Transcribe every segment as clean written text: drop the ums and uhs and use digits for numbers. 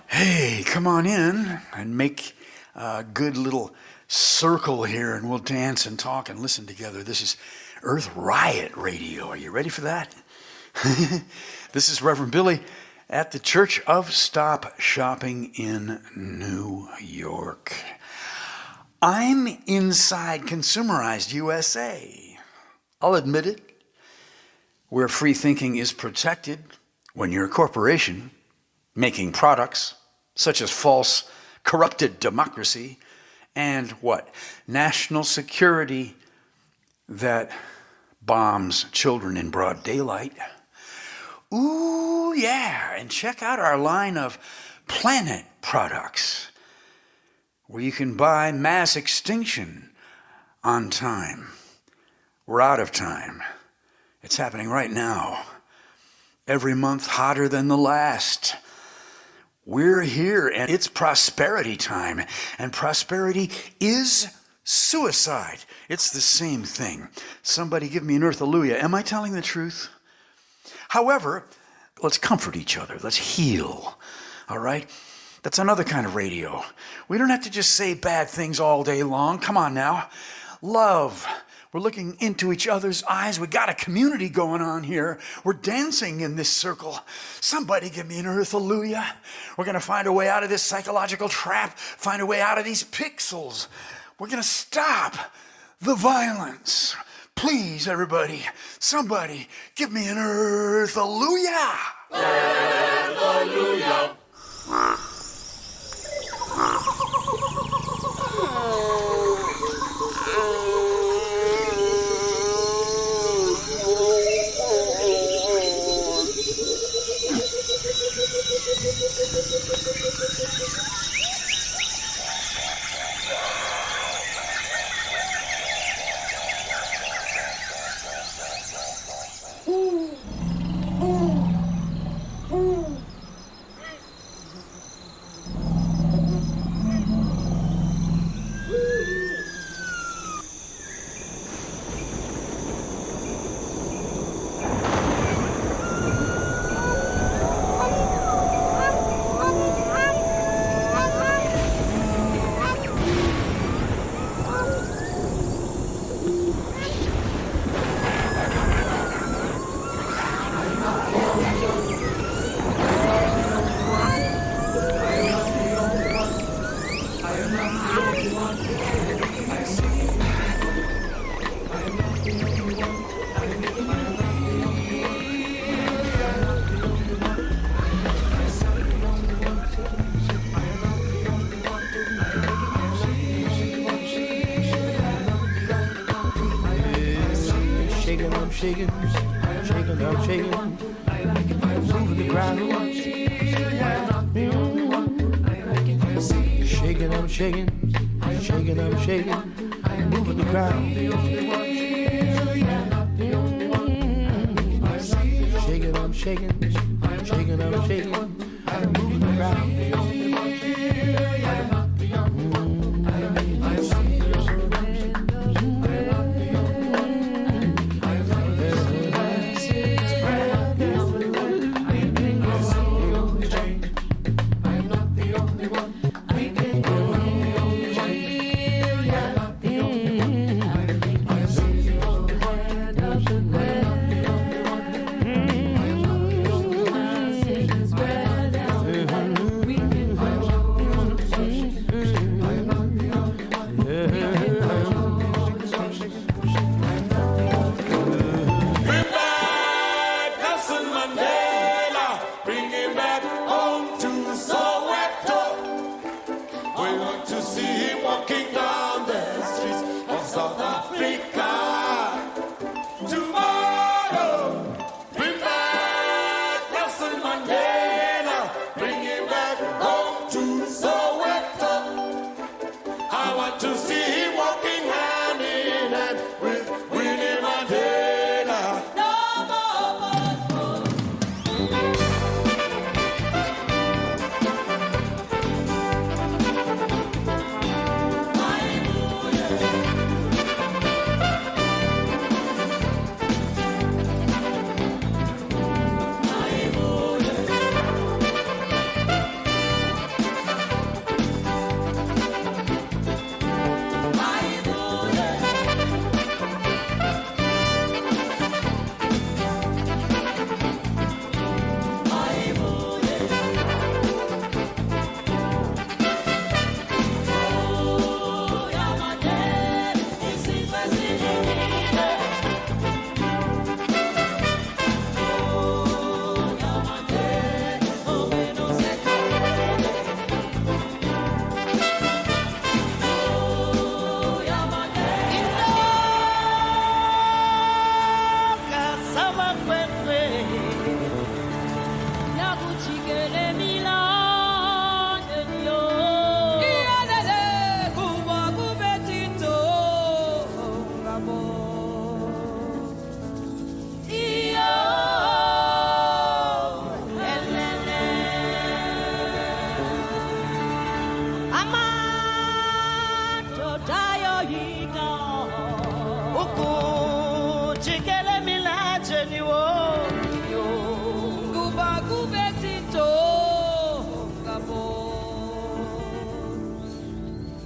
Hey, come on in and make a good little circle here, and we'll dance and talk and listen together. This is Earth Riot Radio. Are you ready for that? This is Reverend Billy at the Church of Stop Shopping in New York. I'm inside Consumerized USA. I'll admit it. Where free thinking is protected when you're a corporation making products such as false, corrupted democracy and what? National security that bombs children in broad daylight. Ooh, yeah, and check out our line of Planet products where you can buy Mass Extinction on time. We're out of time. It's happening right now. Every month hotter than the last. We're here, and it's prosperity time. And prosperity is suicide. It's the same thing. Somebody give me an earth-alleluia. Am I telling the truth? However, let's comfort each other. Let's heal. All right? That's another kind of radio. We don't have to just say bad things all day long. Come on now. Love. We're looking into each other's eyes. We got a community going on here. We're dancing in this circle. Somebody give me an earth-alleluia. We're going to find a way out of this psychological trap, find a way out of these pixels. We're going to stop the violence. Please, everybody, somebody give me an earth-alleluia. Earth-alleluia. Shaking, I'm shaking, over the ground. Shaking, I'm shaking, shaking, I'm shaking, over the ground. Shaking, I'm shaking, shaking, I'm shaking, over the ground. Chikele milaje ni wo yo. Kuba kubetito gabo.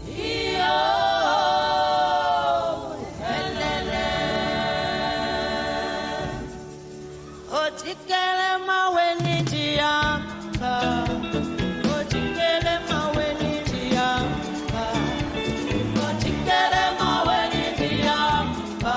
Yo elele. O chikele maweni jiamba. O chikele maweni jiamba. O chikele maweni jiamba.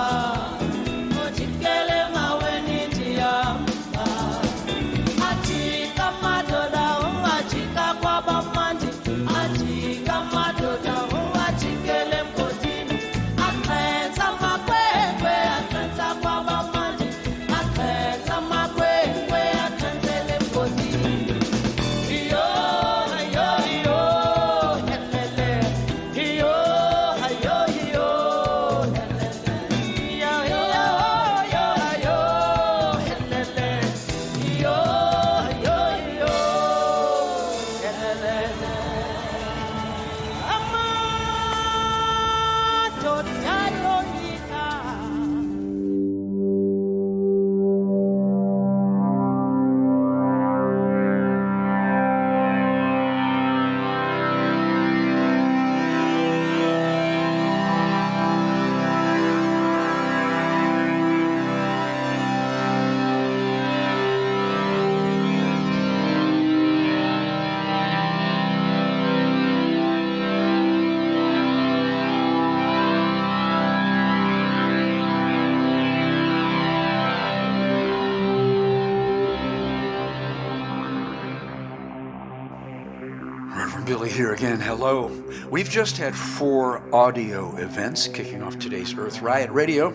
Billy here again. Hello. We've just had 4 audio events kicking off today's Earth Riot Radio.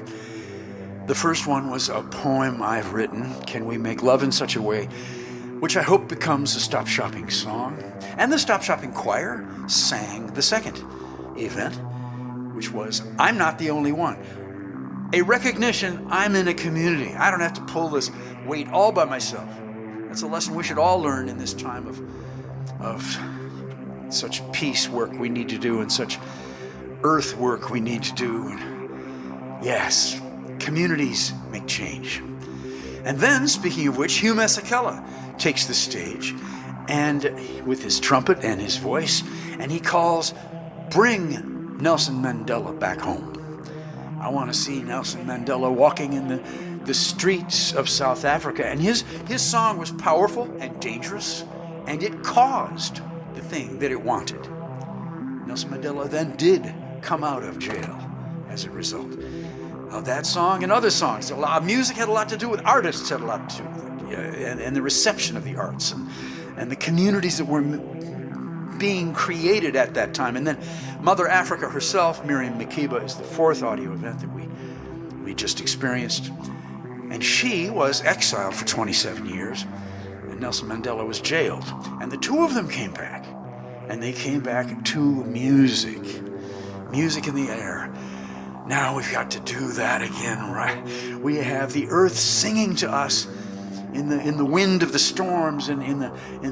The first one was a poem I've written, Can We Make Love in Such a Way, which I hope becomes a Stop Shopping song. And the Stop Shopping Choir sang the second event, which was I'm Not the Only One. A recognition I'm in a community. I don't have to pull this weight all by myself. That's a lesson we should all learn in this time of such peace work we need to do and such earth work we need to do. And yes, communities make change. And then, speaking of which, Hugh Masekela takes the stage and with his trumpet and his voice, and he calls, Bring Nelson Mandela back home. I want to see Nelson Mandela walking in the streets of South Africa. And his song was powerful and dangerous, and it caused the thing that it wanted. Nelson Mandela then did come out of jail as a result of that song and other songs. Music had a lot to do with it. Artists had a lot to do with it, and the reception of the arts and the communities that were being created at that time. And then Mother Africa herself, Miriam Makeba, is the 4th audio event that we just experienced. And she was exiled for 27 years. Nelson Mandela was jailed, and the 2 of them came back, and they came back to music in the air. Now we've got to do that again, right? We have the earth singing to us in the wind of the storms, and in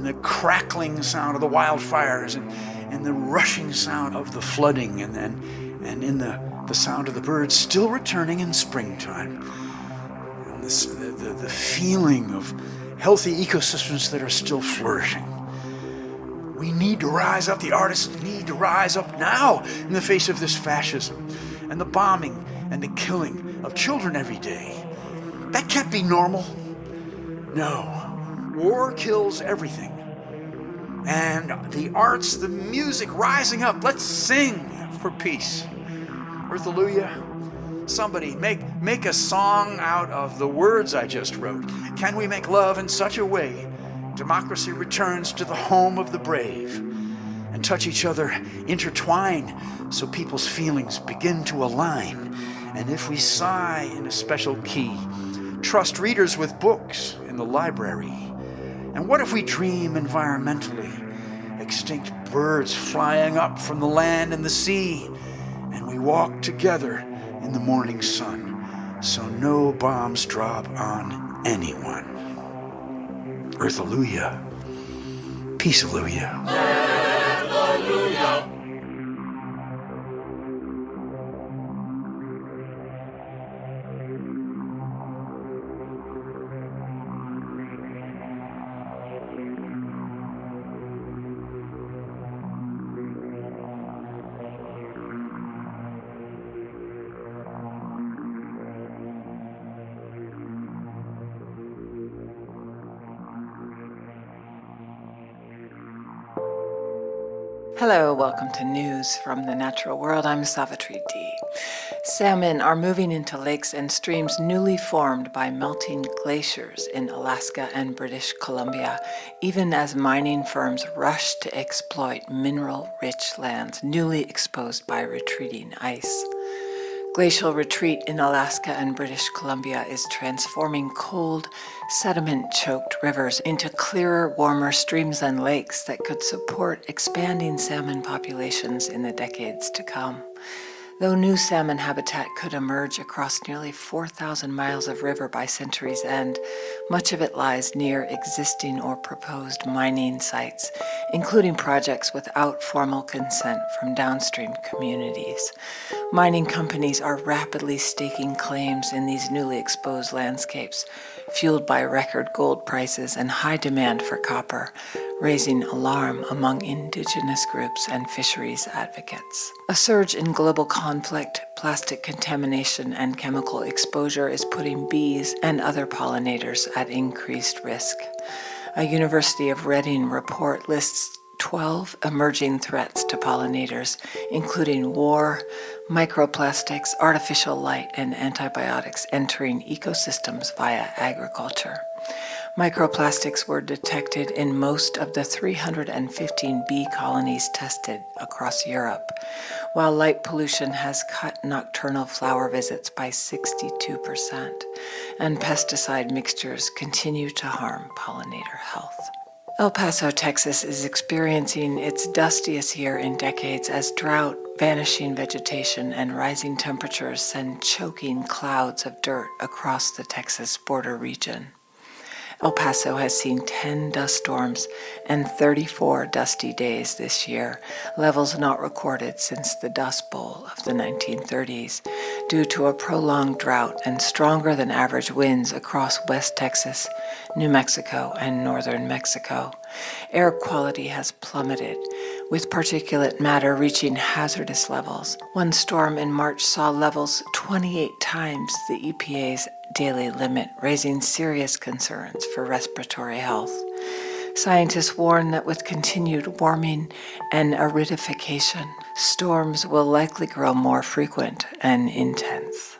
the crackling sound of the wildfires, and in the rushing sound of the flooding, and in the sound of the birds still returning in springtime, and the feeling of healthy ecosystems that are still flourishing. We need to rise up. The artists need to rise up now in the face of this fascism and the bombing and the killing of children every day. That can't be normal. No. War kills everything. And the arts, the music rising up. Let's sing for peace. Earth-alleluia. Somebody make a song out of the words I just wrote. Can we make love in such a way democracy returns to the home of the brave, and touch each other, intertwine, so people's feelings begin to align. And if we sigh in a special key, trust readers with books in the library. And what if we dream environmentally, extinct birds flying up from the land and the sea, and we walk together in the morning sun, so no bombs drop on anyone. Earth-alleluia. Peace-alleluia. Hallelujah. Hello, welcome to News from the Natural World. I'm Savitri D. Salmon are moving into lakes and streams newly formed by melting glaciers in Alaska and British Columbia, even as mining firms rush to exploit mineral-rich lands newly exposed by retreating ice. Glacial retreat in Alaska and British Columbia is transforming cold, sediment-choked rivers into clearer, warmer streams and lakes that could support expanding salmon populations in the decades to come. Though new salmon habitat could emerge across nearly 4,000 miles of river by century's end, much of it lies near existing or proposed mining sites, including projects without formal consent from downstream communities. Mining companies are rapidly staking claims in these newly exposed landscapes, fueled by record gold prices and high demand for copper, raising alarm among indigenous groups and fisheries advocates. A surge in global conflict, plastic contamination, and chemical exposure is putting bees and other pollinators at increased risk. A University of Reading report lists 12 emerging threats to pollinators, including war, microplastics, artificial light, and antibiotics entering ecosystems via agriculture. Microplastics were detected in most of the 315 bee colonies tested across Europe, while light pollution has cut nocturnal flower visits by 62%, and pesticide mixtures continue to harm pollinator health. El Paso, Texas is experiencing its dustiest year in decades as drought, vanishing vegetation, and rising temperatures send choking clouds of dirt across the Texas border region. El Paso has seen 10 dust storms and 34 dusty days this year, levels not recorded since the Dust Bowl of the 1930s, due to a prolonged drought and stronger than average winds across West Texas, New Mexico, and northern Mexico. Air quality has plummeted, with particulate matter reaching hazardous levels. One storm in March saw levels 28 times the EPA's daily limit, raising serious concerns for respiratory health. Scientists warn that with continued warming and aridification, storms will likely grow more frequent and intense.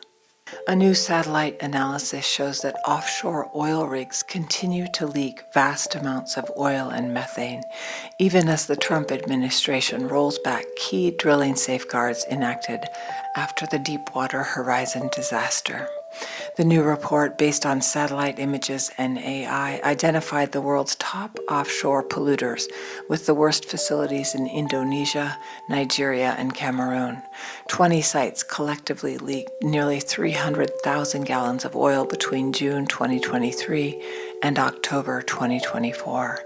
A new satellite analysis shows that offshore oil rigs continue to leak vast amounts of oil and methane, even as the Trump administration rolls back key drilling safeguards enacted after the Deepwater Horizon disaster. The new report, based on satellite images and AI, identified the world's top offshore polluters, with the worst facilities in Indonesia, Nigeria, and Cameroon. 20 sites collectively leaked nearly 300,000 gallons of oil between June 2023 and October 2024.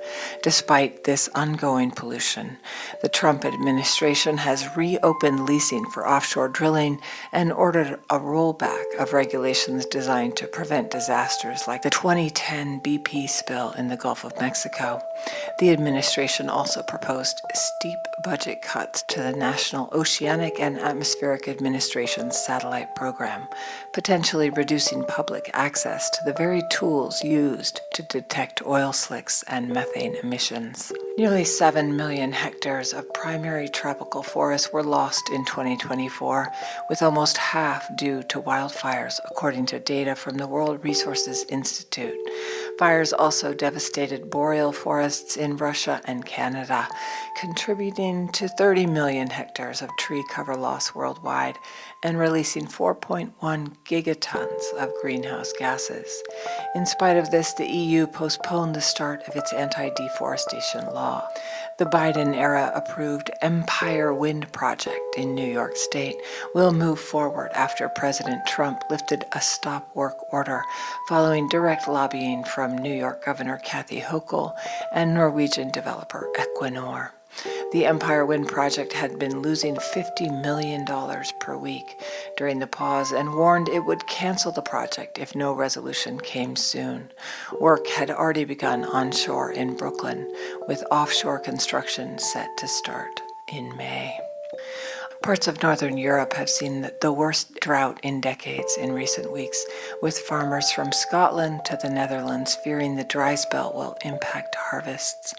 Despite this ongoing pollution, the Trump administration has reopened leasing for offshore drilling and ordered a rollback of regulations designed to prevent disasters like the 2010 BP spill in the Gulf of Mexico. The administration also proposed steep budget cuts to the National Oceanic and Atmospheric Administration's satellite program, potentially reducing public access to the very tools used to detect oil slicks and methane emissions. Nearly 7 million hectares of primary tropical forests were lost in 2024, with almost half due to wildfires, according to data from the World Resources Institute. Fires also devastated boreal forests in Russia and Canada, contributing to 30 million hectares of tree cover loss worldwide and releasing 4.1 gigatons of greenhouse gases. In spite of this, the EU postponed the start of its anti-deforestation law. The Biden-era approved Empire Wind Project in New York State will move forward after President Trump lifted a stop work order following direct lobbying from New York Governor Kathy Hochul and Norwegian developer Equinor. The Empire Wind Project had been losing $50 million per week during the pause and warned it would cancel the project if no resolution came soon. Work had already begun onshore in Brooklyn, with offshore construction set to start in May. Parts of northern Europe have seen the worst drought in decades in recent weeks, with farmers from Scotland to the Netherlands fearing the dry spell will impact harvests.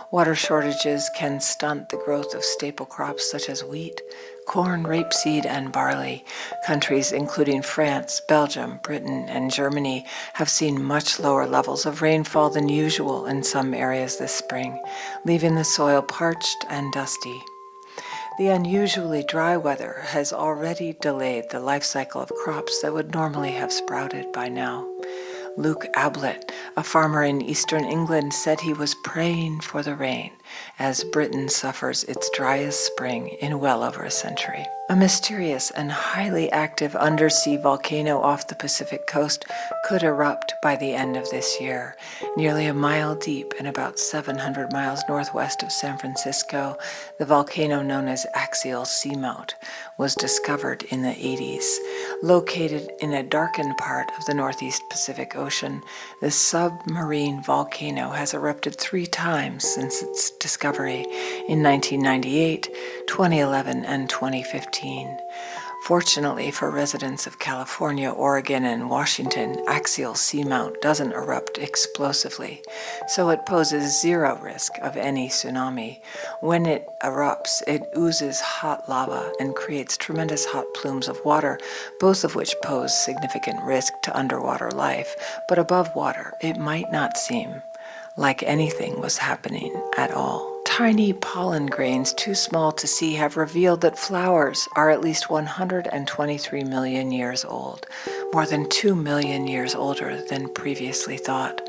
Water shortages can stunt the growth of staple crops such as wheat, corn, rapeseed, and barley. Countries including France, Belgium, Britain, and Germany have seen much lower levels of rainfall than usual in some areas this spring, leaving the soil parched and dusty. The unusually dry weather has already delayed the life cycle of crops that would normally have sprouted by now. Luke Ablett, a farmer in eastern England, said he was praying for the rain as Britain suffers its driest spring in well over a century. A mysterious and highly active undersea volcano off the Pacific coast could erupt by the end of this year. Nearly a mile deep and about 700 miles northwest of San Francisco, the volcano known as Axial Seamount was discovered in the 80s. Located in a darkened part of the Northeast Pacific Ocean, the submarine volcano has erupted 3 times since its discovery in 1998, 2011, and 2015. Fortunately for residents of California, Oregon, and Washington, Axial Seamount doesn't erupt explosively, so it poses zero risk of any tsunami. When it erupts, it oozes hot lava and creates tremendous hot plumes of water, both of which pose significant risk to underwater life. But above water, it might not seem like anything was happening at all. Tiny pollen grains too small to see have revealed that flowers are at least 123 million years old, more than 2 million years older than previously thought.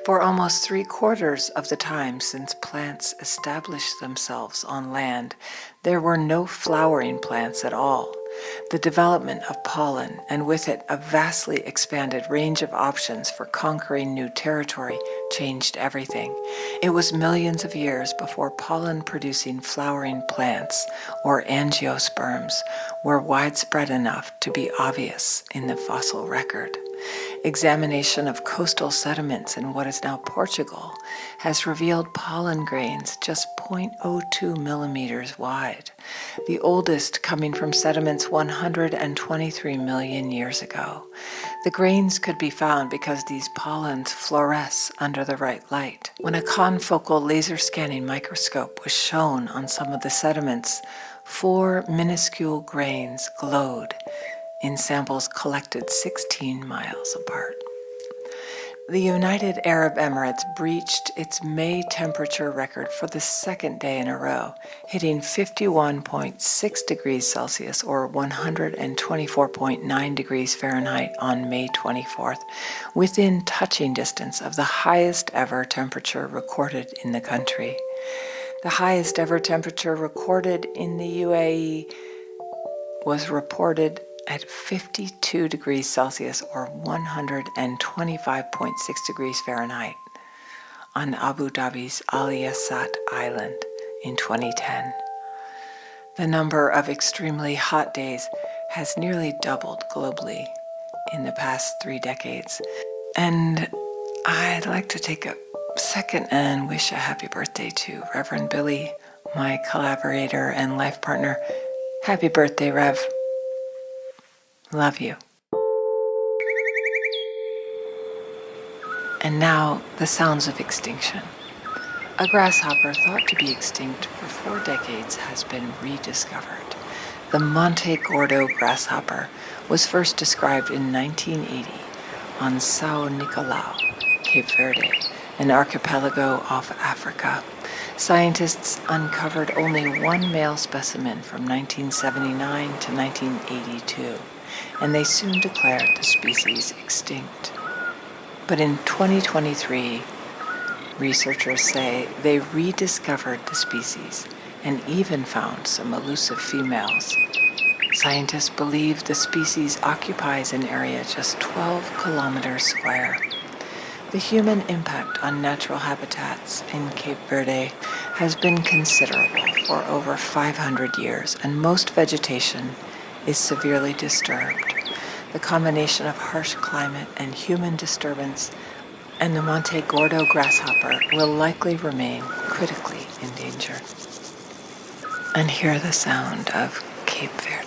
For almost 3/4 of the time since plants established themselves on land, there were no flowering plants at all. The development of pollen, and with it a vastly expanded range of options for conquering new territory, changed everything. It was millions of years before pollen-producing flowering plants, or angiosperms, were widespread enough to be obvious in the fossil record. Examination of coastal sediments in what is now Portugal has revealed pollen grains just 0.02 millimeters wide, the oldest coming from sediments 123 million years ago. The grains could be found because these pollens fluoresce under the right light. When a confocal laser scanning microscope was shown on some of the sediments, 4 minuscule grains glowed in samples collected 16 miles apart. The United Arab Emirates breached its May temperature record for the second day in a row, hitting 51.6 degrees Celsius or 124.9 degrees Fahrenheit on May 24th, within touching distance of the highest ever temperature recorded in the country. The highest ever temperature recorded in the UAE was reported at 52 degrees Celsius or 125.6 degrees Fahrenheit on Abu Dhabi's Al Yassat Island in 2010. The number of extremely hot days has nearly doubled globally in the past 3 decades. And I'd like to take a second and wish a happy birthday to Reverend Billy, my collaborator and life partner. Happy birthday, Rev. Love you. And now, the sounds of extinction. A grasshopper thought to be extinct for 4 decades has been rediscovered. The Monte Gordo grasshopper was first described in 1980 on São Nicolau, Cape Verde, an archipelago off Africa. Scientists uncovered only 1 male specimen from 1979 to 1982. And they soon declared the species extinct. But in 2023, researchers say they rediscovered the species and even found some elusive females. Scientists believe the species occupies an area just 12 kilometers square. The human impact on natural habitats in Cape Verde has been considerable for over 500 years, and most vegetation is severely disturbed. The combination of harsh climate and human disturbance and the Monte Gordo grasshopper will likely remain critically endangered. And hear the sound of Cape Verde.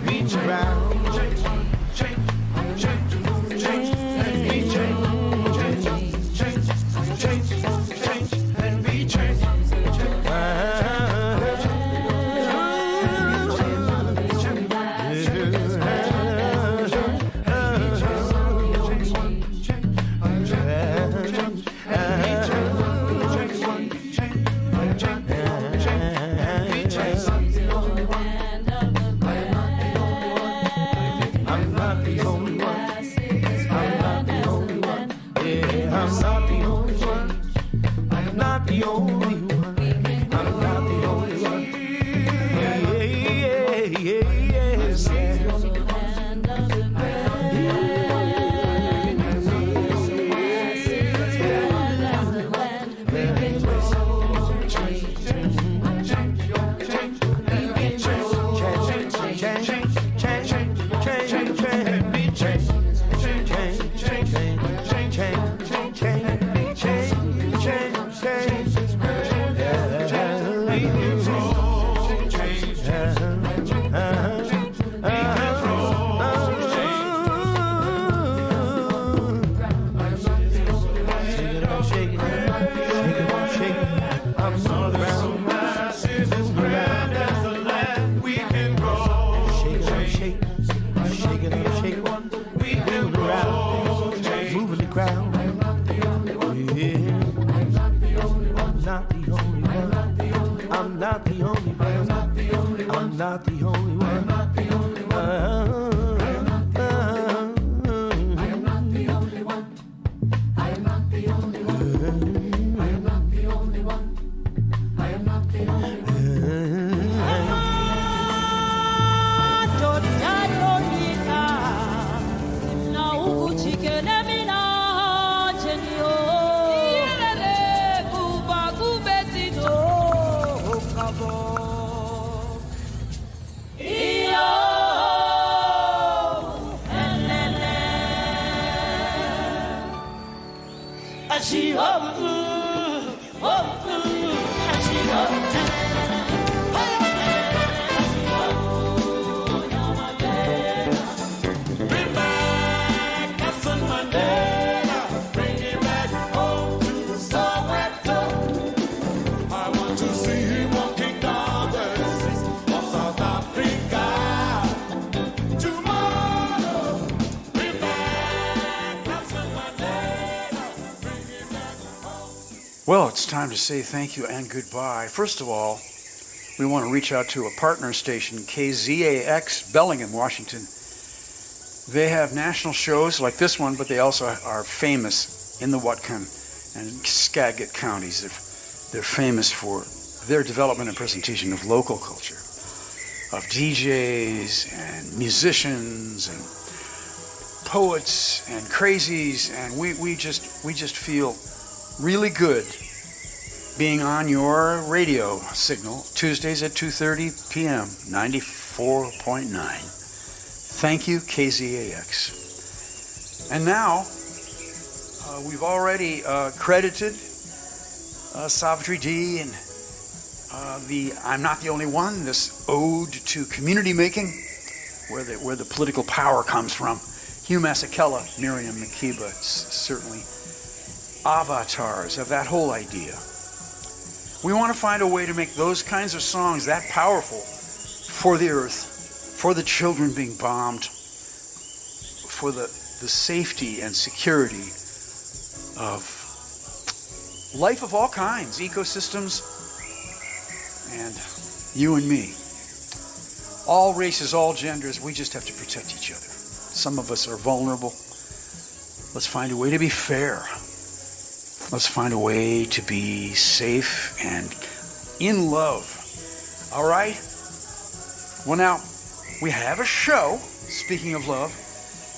Reach around. Well, it's time to say thank you and goodbye. First of all, we want to reach out to a partner station, KZAX, Bellingham, Washington. They have national shows like this one, but they also are famous in the Whatcom and Skagit counties. They're famous for their development and presentation of local culture, of DJs and musicians and poets and crazies, and we just feel really good being on your radio signal Tuesdays at 2:30 p.m. 94.9. Thank you, KZAX. And now we've already credited Savitri D and the I'm Not the Only One, this ode to community making, where the political power comes from. Hugh Masekela, Miriam Makeba, certainly avatars of that whole idea. We want to find a way to make those kinds of songs that powerful for the earth, for the children being bombed, for the safety and security of life of all kinds, ecosystems, and you and me. All races, all genders, we just have to protect each other. Some of us are vulnerable. Let's find a way to be fair. Let's find a way to be safe and in love. All right? Well, now, we have a show, speaking of love,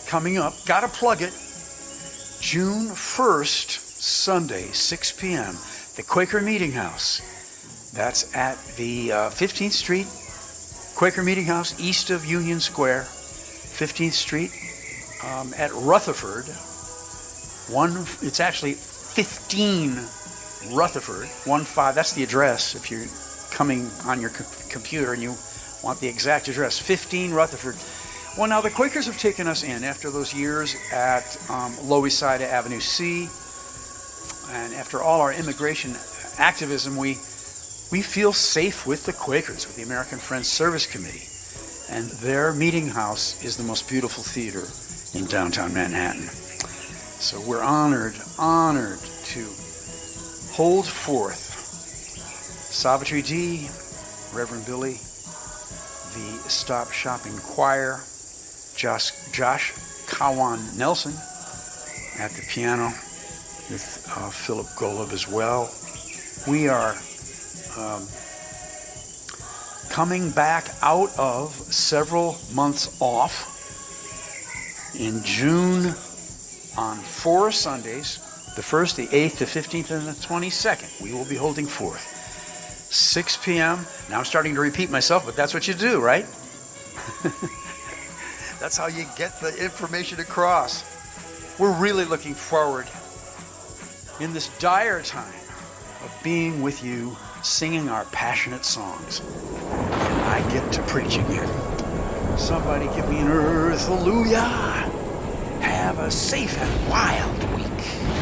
coming up. Gotta plug it. June 1st, Sunday, 6 p.m., the Quaker Meeting House. That's at the 15th Street, Quaker Meeting House, east of Union Square, 15th Street, at Rutherford. It's actually 15 Rutherford, 15, that's the address if you're coming on your computer and you want the exact address, 15 Rutherford. Well, now the Quakers have taken us in after those years at Lower East Side of Avenue C, and after all our immigration activism, we feel safe with the Quakers, with the American Friends Service Committee, and their meeting house is the most beautiful theater in downtown Manhattan. So we're honored to hold forth Savitri D, Reverend Billy, the Stop Shopping Choir, Josh Kawan Nelson at the piano with Philip Golub as well. We are coming back out of several months off. In June, on 4 Sundays, the 1st, the 8th, the 15th, and the 22nd, we will be holding forth. 6 p.m. Now I'm starting to repeat myself, but that's what you do, right? That's how you get the information across. We're really looking forward in this dire time of being with you, singing our passionate songs. And I get to preach again. Somebody give me an earth, hallelujah. Have a safe and wild week.